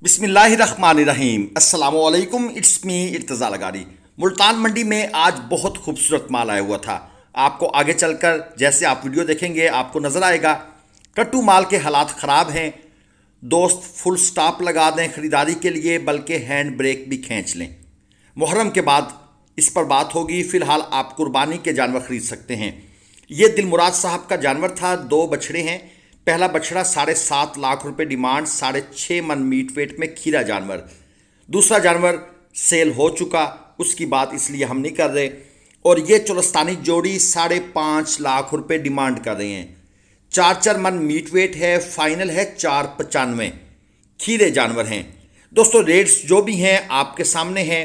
बिस्मिल्लाहिर्रहमानिर्रहीम अस्सलामुअलैकुम। It's me Irtaza Lagari. Multan मंडी में आज बहुत खूबसूरत माल आया हुआ था। आपको आगे चलकर जैसे आप वीडियो देखेंगे आपको नज़र आएगा। कट्टू माल के हालात ख़राब हैं। दोस्त फुल स्टॉप लगा दें ख़रीदारी के लिए, बल्कि हैंड ब्रेक भी खींच लें। मुहर्रम के बाद इस पर बात होगी। फ़िलहाल आप कुर्बानी के जानवर ख़रीद सकते हैं। ये दिलमुराद साहब का जानवर था। 2 बछड़े हैं। पहला बछड़ा 7.5 लाख रुपए डिमांड, 6.5 मन मीट वेट में खीरा जानवर। दूसरा जानवर सेल हो चुका, उसकी बात इसलिए हम नहीं कर रहे। और ये चुलस्तानी जोड़ी 5.5 लाख रुपए डिमांड कर रहे हैं। 4 मन मीट वेट है, फाइनल है 4.95। खीरे जानवर हैं। दोस्तों रेट्स जो भी हैं आपके सामने हैं।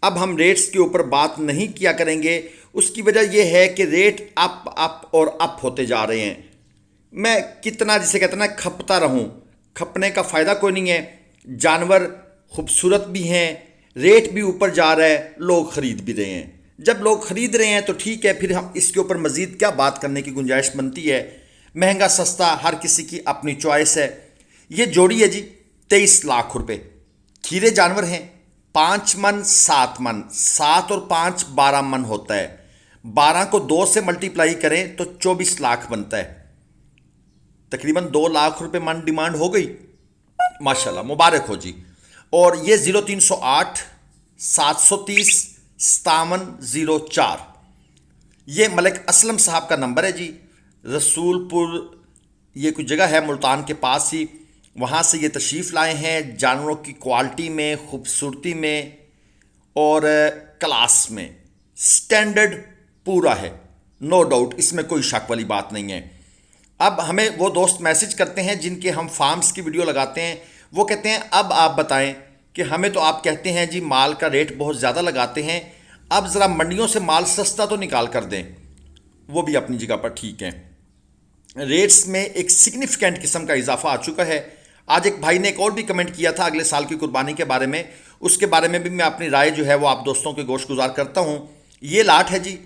अब हम रेट्स के ऊपर बात नहीं किया करेंगे। उसकी वजह यह है कि रेट अप अप और अप होते जा रहे हैं। मैं कितना जिसे कहते ना खपता रहूं, खपने का फ़ायदा कोई नहीं है। जानवर खूबसूरत भी हैं, रेट भी ऊपर जा रहा है, लोग ख़रीद भी रहे हैं। जब लोग ख़रीद रहे हैं तो ठीक है, फिर हम इसके ऊपर मज़ीद क्या बात करने की गुंजाइश बनती है। महंगा सस्ता हर किसी की अपनी चॉइस है। ये जोड़ी है जी 23 लाख रुपए। खीरे जानवर हैं। 5 मन 7 मन, 7 और 5 12 मन होता है। 12 को 2 से मल्टीप्लाई करें तो 24 लाख बनता है। तकरीबन 2 लाख रुपए मन डिमांड हो गई। माशाल्लाह, मुबारक हो जी। और ये 0308 730 5704, ये मलिक असलम साहब का नंबर है जी। रसूलपुर ये कुछ जगह है मुल्तान के पास ही, वहाँ से ये तशरीफ़ लाए हैं। जानवरों की क्वालिटी में, खूबसूरती में और क्लास में स्टैंडर्ड पूरा है, नो डाउट, इसमें कोई शक वाली बात नहीं है। अब हमें वो दोस्त मैसेज करते हैं जिनके हम फार्म्स की वीडियो लगाते हैं। वो कहते हैं अब आप बताएं कि हमें तो आप कहते हैं जी माल का रेट बहुत ज़्यादा लगाते हैं, अब ज़रा मंडियों से माल सस्ता तो निकाल कर दें। वो भी अपनी जगह पर ठीक है। रेट्स में एक सिग्निफिकेंट किस्म का इजाफा आ चुका है। आज एक भाई ने एक और भी कमेंट किया था अगले साल की कुर्बानी के बारे में। उसके बारे में भी मैं अपनी राय जो है वो आप दोस्तों के गोश गुजार करता हूँ। ये लाट है जी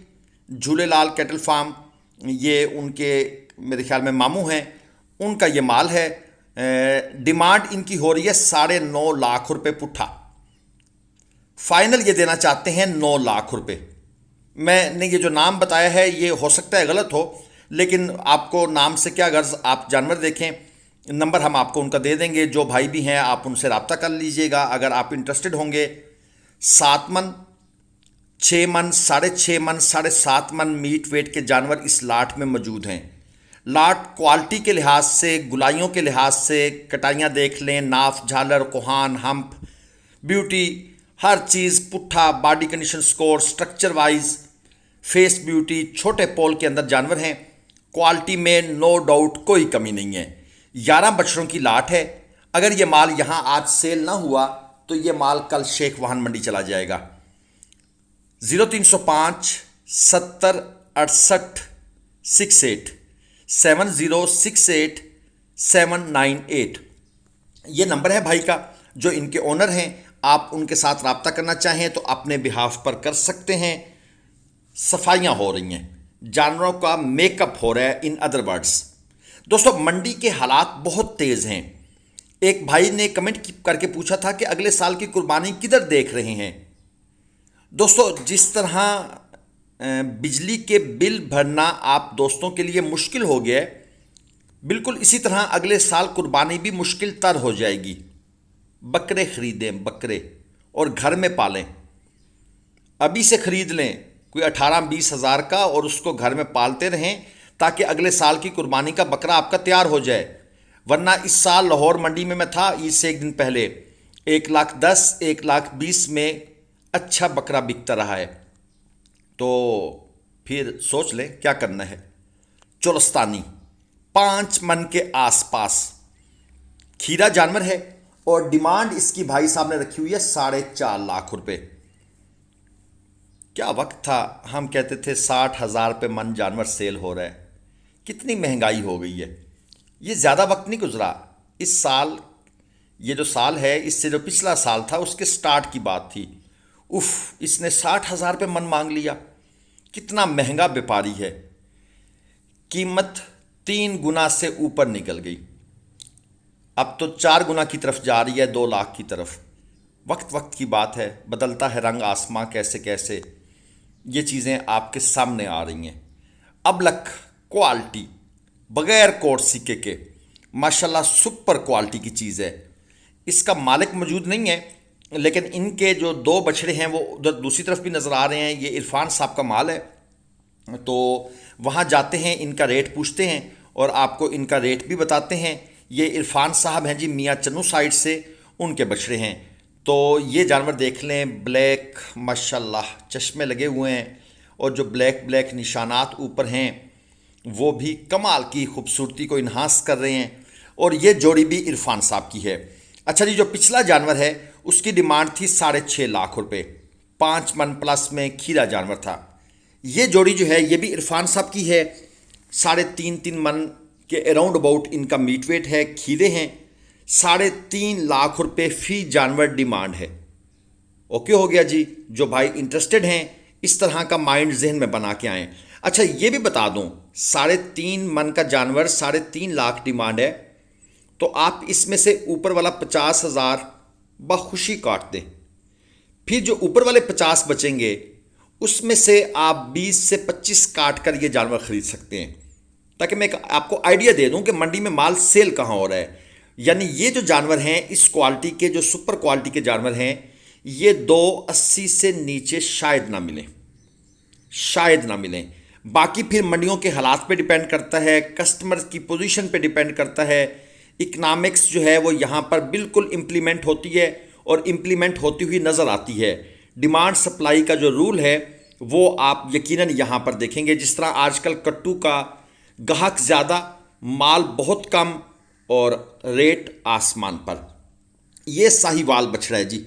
झूलेलाल कैटल फार्म, ये उनके मेरे ख्याल में मामू हैं, उनका ये माल है। डिमांड इनकी हो रही है 9.5 लाख रुपए पुट्ठा। फाइनल ये देना चाहते हैं 9 लाख रुपए। मैंने ये जो नाम बताया है ये हो सकता है गलत हो, लेकिन आपको नाम से क्या गर्ज, आप जानवर देखें। नंबर हम आपको उनका दे देंगे। जो भाई भी हैं आप उनसे रब्ता कर लीजिएगा अगर आप इंटरेस्टेड होंगे। 7 मन, 6 मन, 6.5 मन, 7.5 मन मीट वेट के जानवर इस लाट में मौजूद हैं। लाट क्वालिटी के लिहाज से, गुलाइयों के लिहाज से, कटाइयाँ देख लें, नाफ, झालर, कोहान, हम्प, ब्यूटी, हर चीज़, पुट्ठा, body condition score, structure wise, face beauty, छोटे पोल के अंदर जानवर हैं। क्वालिटी में नो डाउट कोई कमी नहीं है। 11 बछड़ों की लाट है। अगर ये माल यहाँ आज सेल ना हुआ तो ये माल कल शेख वाहन मंडी चला जाएगा। 0305 70 68 68 7068 798, ये नंबर है भाई का जो इनके ओनर हैं। आप उनके साथ रब्ता करना चाहें तो अपने बिहाफ पर कर सकते हैं। सफाइयाँ हो रही हैं, जानवरों का मेकअप हो रहा है। इन अदर वर्ड्स दोस्तों मंडी के हालात बहुत तेज़ हैं। एक भाई ने कमेंट करके पूछा था कि अगले साल की कुर्बानी किधर देख रहे हैं। दोस्तों जिस तरह बिजली के बिल भरना आप दोस्तों के लिए मुश्किल हो गया है, बिल्कुल इसी तरह अगले साल कुर्बानी भी मुश्किल तर हो जाएगी। बकरे ख़रीदें, बकरे, और घर में पालें। अभी से ख़रीद लें कोई 18-20 हज़ार का और उसको घर में पालते रहें ताकि अगले साल की कुर्बानी का बकरा आपका तैयार हो जाए। वरना इस साल लाहौर मंडी में मैं था ईद से एक दिन पहले, 1,10,000 1,20,000 में अच्छा बकरा बिकता रहा है। तो फिर सोच लें क्या करना है। चोलस्तानी 5 मन के आसपास खीरा जानवर है और डिमांड इसकी भाई साहब ने रखी हुई है 4.5 लाख रुपए। क्या वक्त था हम कहते थे 60,000 पे मन जानवर सेल हो रहा है। कितनी महंगाई हो गई है। ये ज़्यादा वक्त नहीं गुजरा। इस साल, ये जो साल है इससे जो पिछला साल था उसके स्टार्ट की बात थी। उफ, इसने 60,000 पे मन मांग लिया। कितना महंगा व्यापारी है। कीमत 3 गुना से ऊपर निकल गई। अब तो 4 गुना की तरफ जा रही है, 2 लाख की तरफ। वक्त वक्त की बात है, बदलता है रंग आसमां कैसे कैसे, ये चीज़ें आपके सामने आ रही हैं। अबलक क्वालिटी बगैर कोट सिक्के के, माशाल्लाह सुपर क्वालिटी की चीज़ है। इसका मालिक मौजूद नहीं है, लेकिन इनके जो 2 बछड़े हैं वो उधर दूसरी तरफ भी नज़र आ रहे हैं। ये इरफान साहब का माल है, तो वहाँ जाते हैं, इनका रेट पूछते हैं और आपको इनका रेट भी बताते हैं। ये इरफान साहब हैं जी, मियाँ चन्नू साइड से, उनके बछड़े हैं। तो ये जानवर देख लें, ब्लैक माशाल्लाह चश्मे लगे हुए हैं, और जो ब्लैक ब्लैक निशानात ऊपर हैं वो भी कमाल की खूबसूरती को इन्हांस कर रहे हैं। और ये जोड़ी भी इरफान साहब की है। अच्छा जी, जो पिछला जानवर है उसकी डिमांड थी 6.5 लाख रुपए, 5 मन प्लस में खीरा जानवर था। ये जोड़ी जो है ये भी इरफान साहब की है, 3.5 मन के अराउंड अबाउट इनका मीट वेट है, खीरे हैं, 3.5 लाख रुपए फी जानवर डिमांड है। ओके हो गया जी। जो भाई इंटरेस्टेड हैं इस तरह का माइंड जहन में बना के आएँ। अच्छा ये भी बता दूं, 3.5 मन का जानवर 3.5 लाख डिमांड है, तो आप इसमें से ऊपर वाला 50,000 बखुशी काट दें, फिर जो ऊपर वाले 50 बचेंगे उसमें से आप 20 से 25 काट कर ये जानवर खरीद सकते हैं। ताकि मैं आपको आइडिया दे दूं कि मंडी में माल सेल कहाँ हो रहा है। यानी ये जो जानवर हैं, इस क्वालिटी के जो सुपर क्वालिटी के जानवर हैं, ये 280 से नीचे शायद ना मिलें, शायद ना मिलें। बाकी फिर मंडियों के हालात पे डिपेंड करता है, कस्टमर की पोजीशन पे डिपेंड करता है। इकनॉमिक्स जो है वो यहाँ पर बिल्कुल इम्प्लीमेंट होती है और इम्प्लीमेंट होती हुई नज़र आती है। डिमांड सप्लाई का जो रूल है वो आप यकीनन यहाँ पर देखेंगे। जिस तरह आजकल कट्टू का गाहक ज़्यादा, माल बहुत कम और रेट आसमान पर। ये साहिवाल बछड़ा है जी,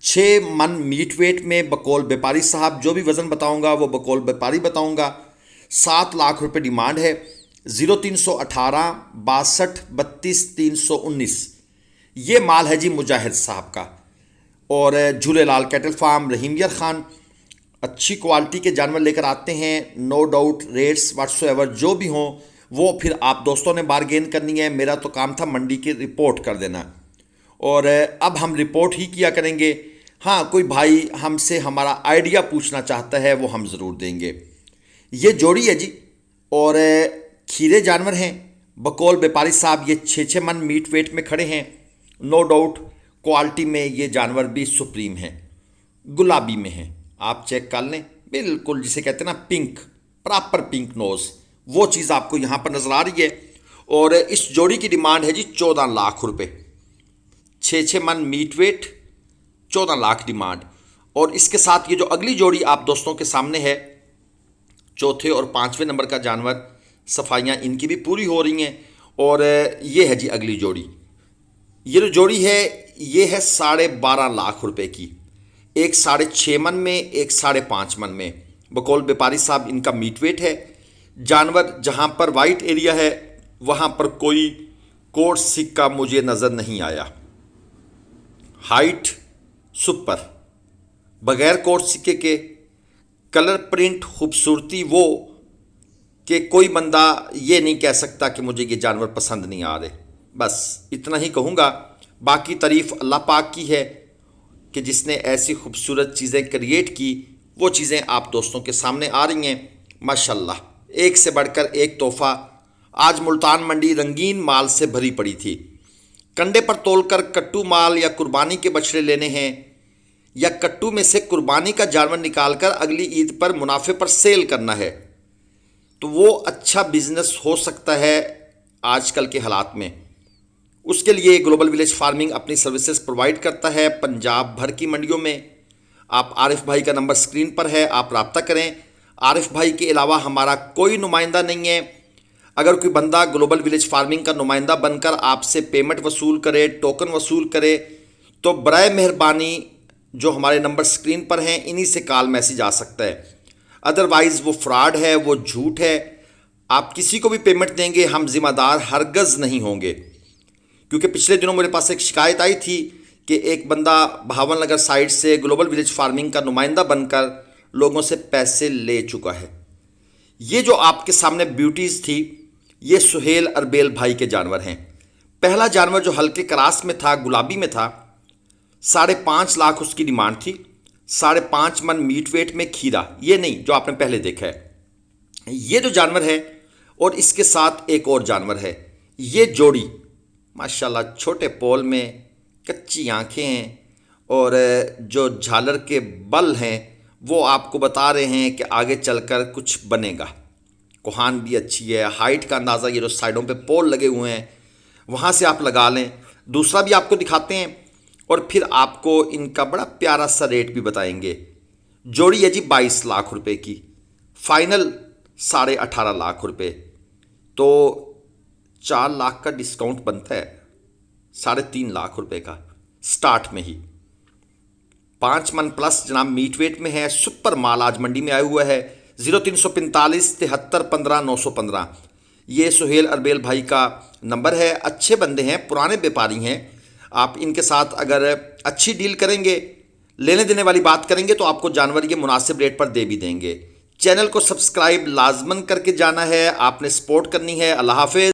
6 मन मीट वेट में, बकौल व्यापारी साहब। जो भी वज़न बताऊंगा वो बकौल व्यापारी बताऊंगा। 7 लाख रुपए डिमांड है। 0318 62 32 319 ये माल है जी मुजाहिद साहब का। और झूलेलाल कैटल फार्म, रहीमियर खान अच्छी क्वालिटी के जानवर लेकर आते हैं। नो डाउट रेट्स व्हाट्सोएवर जो भी हों वो फिर आप दोस्तों ने बारगेन करनी है। मेरा तो काम था मंडी की रिपोर्ट कर देना, और अब हम रिपोर्ट ही किया करेंगे। हाँ, कोई भाई हमसे हमारा आइडिया पूछना चाहता है वो हम ज़रूर देंगे। ये जोड़ी है जी, और खीरे जानवर हैं। बकौल व्यापारी साहब ये 6 मन मीट वेट में खड़े हैं। नो डाउट क्वालिटी में ये जानवर भी सुप्रीम है, गुलाबी में है। आप चेक कर लें, बिल्कुल जिसे कहते हैं ना पिंक, प्रॉपर पिंक नोज़, वो चीज़ आपको यहाँ पर नज़र आ रही है। और इस जोड़ी की डिमांड है जी 14 लाख रुपए, 6 मन मीट वेट, 14 लाख डिमांड। और इसके साथ ये जो अगली जोड़ी आप दोस्तों के सामने है, चौथे और 5वें नंबर का जानवर, सफाइयाँ इनकी भी पूरी हो रही हैं। और ये है जी अगली जोड़ी। ये जो जोड़ी है ये है 12.5 लाख रुपए की, एक 6.5 मन में, एक 5.5 मन में। बकौल व्यापारी साहब इनका मीट वेट है। जानवर जहाँ पर वाइट एरिया है वहाँ पर कोई कोट सिक्का मुझे नज़र नहीं आया। हाइट सुपर, बगैर कोट सिक्के के, कलर प्रिंट खूबसूरती वो कि कोई बंदा ये नहीं कह सकता कि मुझे ये जानवर पसंद नहीं आ रहे। बस इतना ही कहूँगा। बाकी तारीफ़ अल्लाह पाक की है कि जिसने ऐसी खूबसूरत चीज़ें क्रिएट की, वो चीज़ें आप दोस्तों के सामने आ रही हैं। माशाल्लाह, एक से बढ़कर एक तोहफ़ा। आज मुल्तान मंडी रंगीन माल से भरी पड़ी थी। कंडे पर तोलकर कट्टू माल या कुर्बानी के बछड़े लेने हैं, या कट्टू में से कुर्बानी का जानवर निकालकर अगली ईद पर मुनाफे पर सेल करना है, तो वो अच्छा बिजनेस हो सकता है आजकल के हालात में। उसके लिए ग्लोबल विलेज फार्मिंग अपनी सर्विसेज प्रोवाइड करता है पंजाब भर की मंडियों में। आप आरिफ भाई का नंबर स्क्रीन पर है, आप रब्ता करें। आरिफ भाई के अलावा हमारा कोई नुमाइंदा नहीं है। अगर कोई बंदा ग्लोबल विलेज फार्मिंग का नुमाइंदा बनकर आपसे पेमेंट वसूल करे, टोकन वसूल करे, तो बराए मेहरबानी जो हमारे नंबर स्क्रीन पर हैं इन्हीं से कॉल मैसेज आ सकता है। अदरवाइज़ वो फ्रॉड है, वो झूठ है। आप किसी को भी पेमेंट देंगे, हम ज़िम्मेदार हरगज़ नहीं होंगे। क्योंकि पिछले दिनों मेरे पास एक शिकायत आई थी कि एक बंदा भावन नगर साइड से ग्लोबल विलेज फार्मिंग का नुमाइंदा बनकर लोगों से पैसे ले चुका है। ये जो आपके सामने ब्यूटीज़ थी, ये सुहेल अरबेल भाई के जानवर हैं। पहला जानवर जो हल्के क्रास में था, गुलाबी में था, 5.5 लाख उसकी डिमांड थी। 5.5 मन मीट वेट में खीरा, ये नहीं जो आपने पहले देखा है, ये जो जानवर है और इसके साथ एक और जानवर है, ये जोड़ी माशाल्लाह छोटे पोल में, कच्ची आंखें हैं और जो झालर के बल हैं वो आपको बता रहे हैं कि आगे चलकर कुछ बनेगा। कोहान भी अच्छी है, हाइट का अंदाज़ा ये जो साइडों पे पोल लगे हुए हैं वहाँ से आप लगा लें। दूसरा भी आपको दिखाते हैं और फिर आपको इनका बड़ा प्यारा सा रेट भी बताएंगे। जोड़ी है जी 22 लाख रुपए की, फाइनल 18.5 लाख रुपए, तो 4 लाख का डिस्काउंट बनता है 3.5 लाख रुपए का स्टार्ट में ही। 5 मन प्लस जनाब मीट वेट में है, सुपर माल आज मंडी में आया हुआ है। 0345 73 15 915 ये सुहेल अरबेल भाई का नंबर है। अच्छे बंदे हैं, पुराने व्यापारी हैं। आप इनके साथ अगर अच्छी डील करेंगे, लेने देने वाली बात करेंगे तो आपको जानवर ये मुनासिब रेट पर दे भी देंगे। चैनल को सब्सक्राइब लाजमन करके जाना है, आपने सपोर्ट करनी है। अल्लाह हाफिज़।